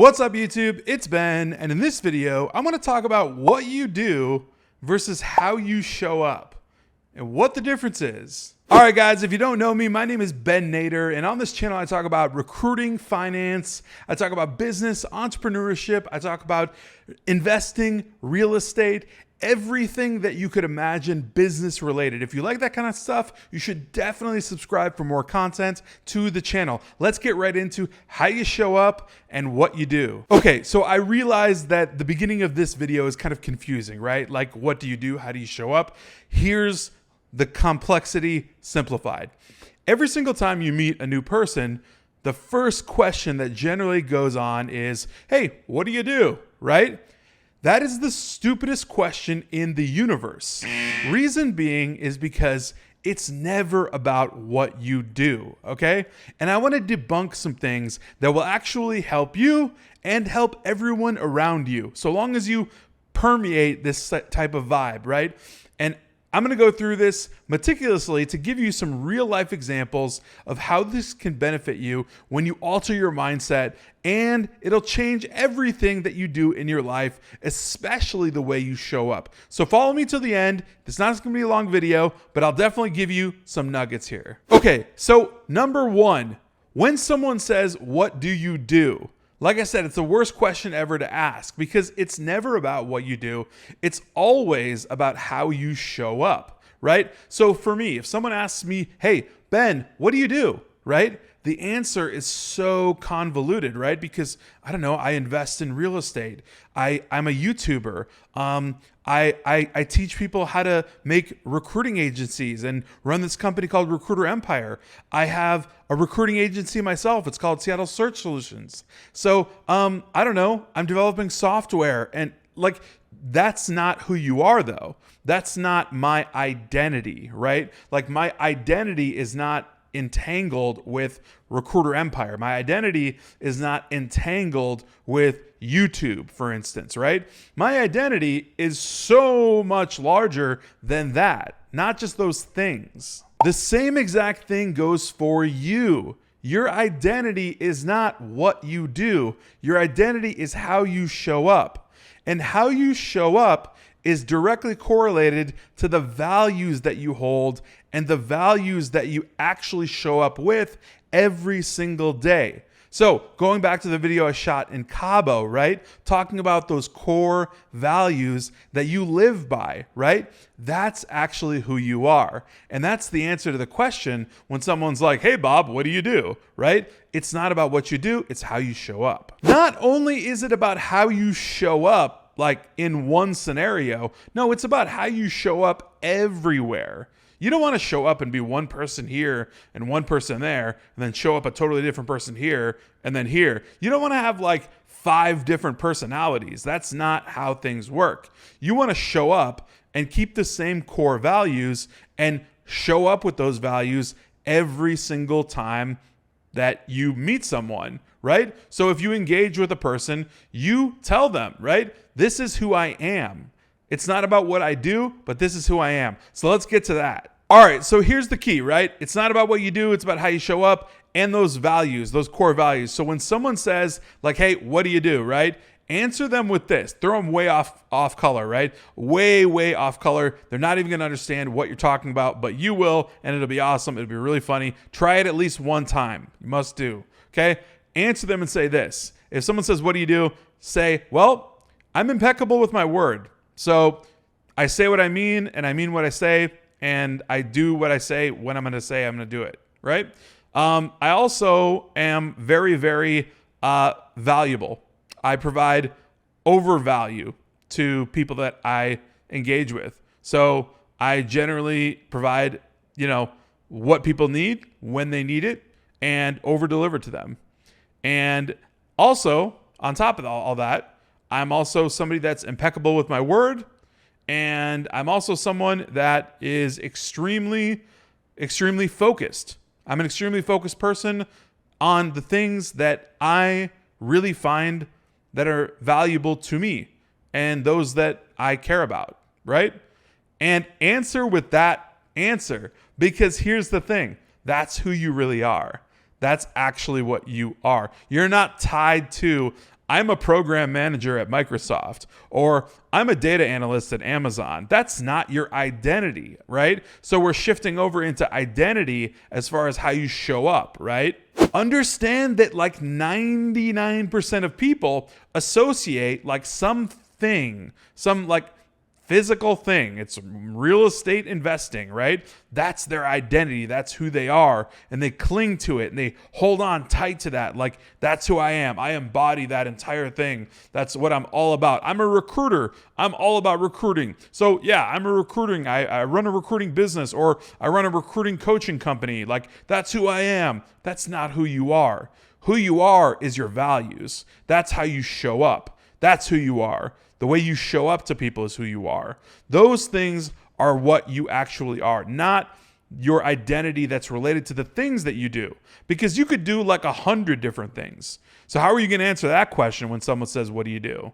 What's up, YouTube? It's Ben, and in this video, I'm going to talk about what you do versus how you show up and what the difference is. All right, guys, if you don't know me, my name is Ben Nader, and on this channel, I talk about recruiting, finance, I talk about business, entrepreneurship, I talk about investing, real estate, everything that you could imagine business related. If you like that kind of stuff, you should definitely subscribe for more content to the channel. Let's get right into how you show up and what you do. Okay, so I realized that the beginning of this video is kind of confusing, right? Like, what do you do? How do you show up? Here's the complexity simplified. Every single time you meet a new person, the first question that generally goes on is, hey, what do you do, right? That is the stupidest question in the universe. Reason being is because it's never about what you do, okay? And I want to debunk some things that will actually help you and help everyone around you, so long as you permeate this type of vibe, right? And I'm going to go through this meticulously to give you some real life examples of how this can benefit you when you alter your mindset, and it'll change everything that you do in your life, especially the way you show up. So follow me till the end. It's not going to be a long video, but I'll definitely give you some nuggets here. Okay, so number one, when someone says, "What do you do?" Like I said, it's the worst question ever to ask because it's never about what you do. It's always about how you show up, right? So for me, if someone asks me, hey, Ben, what do you do, right? The answer is so convoluted, right? Because, I don't know, I invest in real estate. I'm a YouTuber. I teach people how to make recruiting agencies and run this company called Recruiter Empire. I have a recruiting agency myself. It's called Seattle Search Solutions. So, I don't know, I'm developing software, and like, that's not who you are though. That's not my identity, right? Like, my identity is not entangled with Recruiter Empire. My identity is not entangled with YouTube, for instance, right? My identity is so much larger than that, not just those things. The same exact thing goes for you. Your identity is not what you do. Your identity is how you show up. And how you show up is directly correlated to the values that you hold and the values that you actually show up with every single day. So going back to the video I shot in Cabo, right? Talking about those core values that you live by, right? That's actually who you are. And that's the answer to the question when someone's like, hey, Bob, what do you do, right? It's not about what you do, it's how you show up. Not only is it about how you show up, like in one scenario, no, it's about how you show up everywhere. You don't want to show up and be one person here and one person there, and then show up a totally different person here and then here. You don't want to have like 5 different personalities. That's not how things work. You want to show up and keep the same core values and show up with those values every single time that you meet someone, right? So if you engage with a person, you tell them, right? This is who I am. It's not about what I do, but this is who I am. So let's get to that. All right, so here's the key, right? It's not about what you do, it's about how you show up and those values, those core values. So when someone says like, hey, what do you do, right? Answer them with this. Throw them way off color, right? Way off color. They're not even going to understand what you're talking about, but you will, and it'll be awesome. It'll be really funny. Try it at least one time. You must do, okay? Answer them and say this. If someone says, what do you do? Say, well, I'm impeccable with my word. So I say what I mean, and I mean what I say, and I do what I say when I'm going to say I'm going to do it, right? I also am very valuable. I provide overvalue to people that I engage with. So I generally provide, what people need when they need it and over deliver to them. And also, on top of all that, I'm also somebody that's impeccable with my word. And I'm also someone that is extremely focused. I'm an extremely focused person on the things that I really find that are valuable to me and those that I care about, right? And answer with that answer, because here's the thing. That's who you really are. That's actually what you are. You're not tied to, I'm a program manager at Microsoft, or I'm a data analyst at Amazon. That's not your identity, right? So we're shifting over into identity as far as how you show up, right? Understand that like 99% of people associate like something, some like physical thing. It's real estate investing, right? That's their identity. That's who they are. And they cling to it and they hold on tight to that. Like, that's who I am. I embody that entire thing. That's what I'm all about. I'm a recruiter. I'm all about recruiting. So yeah, I'm a recruiting. I run a recruiting business, or I run a recruiting coaching company. Like, that's who I am. That's not who you are. Who you are is your values. That's how you show up. That's who you are. The way you show up to people is who you are. Those things are what you actually are, not your identity that's related to the things that you do. Because you could do like 100 different things. So how are you going to answer that question when someone says, what do you do?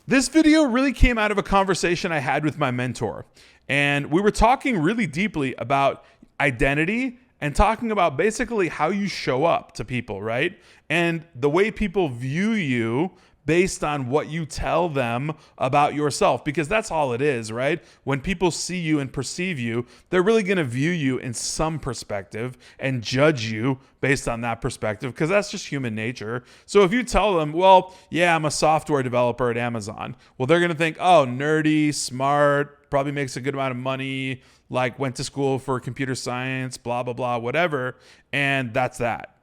This video really came out of a conversation I had with my mentor. And we were talking really deeply about identity and talking about basically how you show up to people, right? And the way people view you based on what you tell them about yourself, because that's all it is, right? When people see you and perceive you, they're really going to view you in some perspective and judge you based on that perspective, because that's just human nature. So if you tell them, well, yeah, I'm a software developer at Amazon, well, they're going to think, oh, nerdy, smart, probably makes a good amount of money, like went to school for computer science, blah, blah, blah, whatever. And that's that.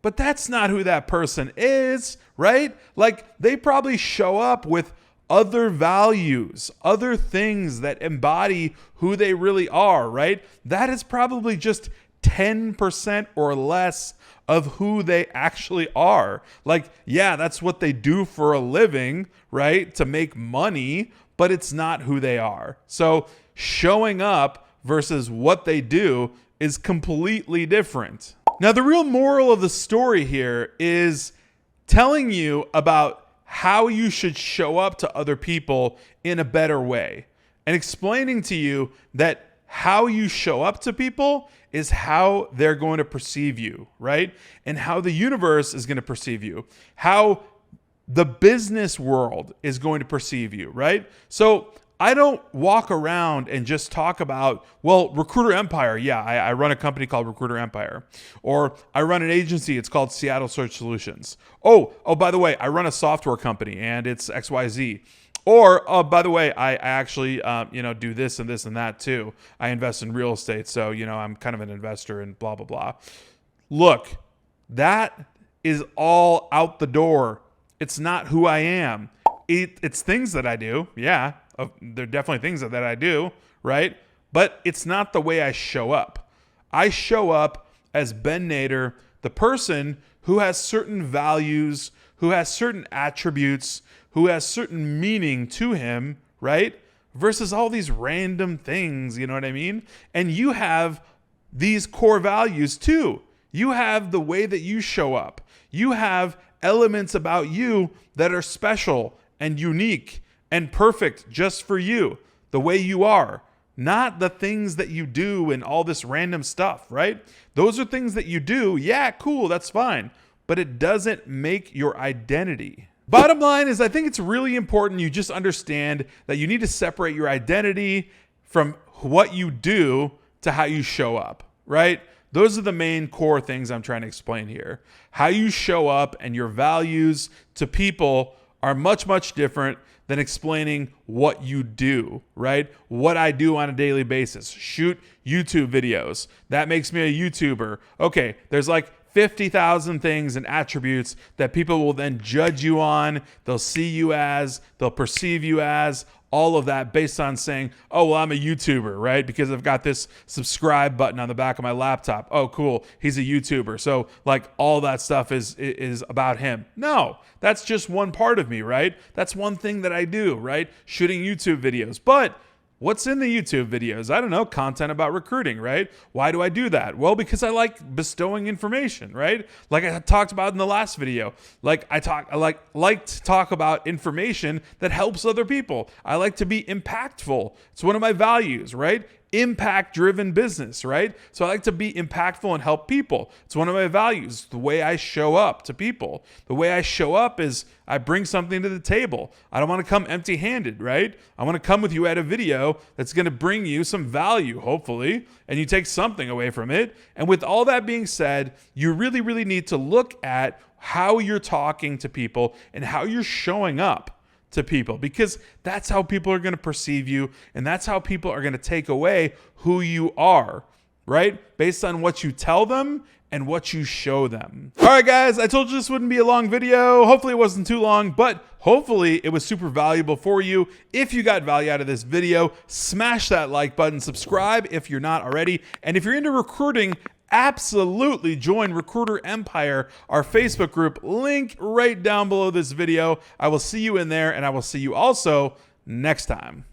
But that's not who that person is, right? Like, they probably show up with other values, other things that embody who they really are, right? That is probably just 10% or less of who they actually are. Like, yeah, that's what they do for a living, right? To make money, but it's not who they are. So showing up versus what they do is completely different. Now, the real moral of the story here is telling you about how you should show up to other people in a better way, and explaining to you that how you show up to people is how they're going to perceive you, right? And how the universe is going to perceive you, how the business world is going to perceive you, right? So I don't walk around and just talk about, well, Recruiter Empire. Yeah, I run a company called Recruiter Empire. Or I run an agency. It's called Seattle Search Solutions. Oh, by the way, I run a software company and it's XYZ. Or, by the way, I actually, do this and this and that too. I invest in real estate. So, I'm kind of an investor and blah, blah, blah. Look, that is all out the door. It's not who I am. It's things that I do. Yeah. There are definitely things that I do, right? But it's not the way I show up. I show up as Ben Nader, the person who has certain values, who has certain attributes, who has certain meaning to him, right? Versus all these random things, you know what I mean? And you have these core values too. You have the way that you show up. You have elements about you that are special and unique and perfect just for you, the way you are, not the things that you do and all this random stuff, right? Those are things that you do. Yeah, cool, that's fine. But it doesn't make your identity. Bottom line is, I think it's really important you just understand that you need to separate your identity from what you do to how you show up, right? Those are the main core things I'm trying to explain here. How you show up and your values to people are much, much different than explaining what you do, right? What I do on a daily basis. Shoot YouTube videos. That makes me a YouTuber. Okay, there's like 50,000 things and attributes that people will then judge you on. They'll see you as, they'll perceive you as, all of that based on saying, oh, well, I'm a YouTuber, right? Because I've got this subscribe button on the back of my laptop. Oh, cool. He's a YouTuber. So like all that stuff is about him. No, that's just one part of me, right? That's one thing that I do, right? Shooting YouTube videos. But what's in the YouTube videos? I don't know, content about recruiting, right? Why do I do that? Well, because I like bestowing information, right? Like I talked about in the last video. I like to talk about information that helps other people. I like to be impactful. It's one of my values, right? impact-driven business, right? So I like to be impactful and help people. It's one of my values, the way I show up to people. The way I show up is I bring something to the table. I don't want to come empty-handed, right? I want to come with you at a video that's going to bring you some value, hopefully, and you take something away from it. And with all that being said, you really, really need to look at how you're talking to people and how you're showing up to people, because that's how people are going to perceive you, and that's how people are going to take away who you are, right? Based on what you tell them and what you show them. All right, guys, I told you this wouldn't be a long video. Hopefully it wasn't too long, but hopefully it was super valuable for you. If you got value out of this video, smash that like button, subscribe if you're not already. And if you're into recruiting, absolutely join Recruiter Empire, our Facebook group, link right down below this video. I will see you in there, and I will see you also next time.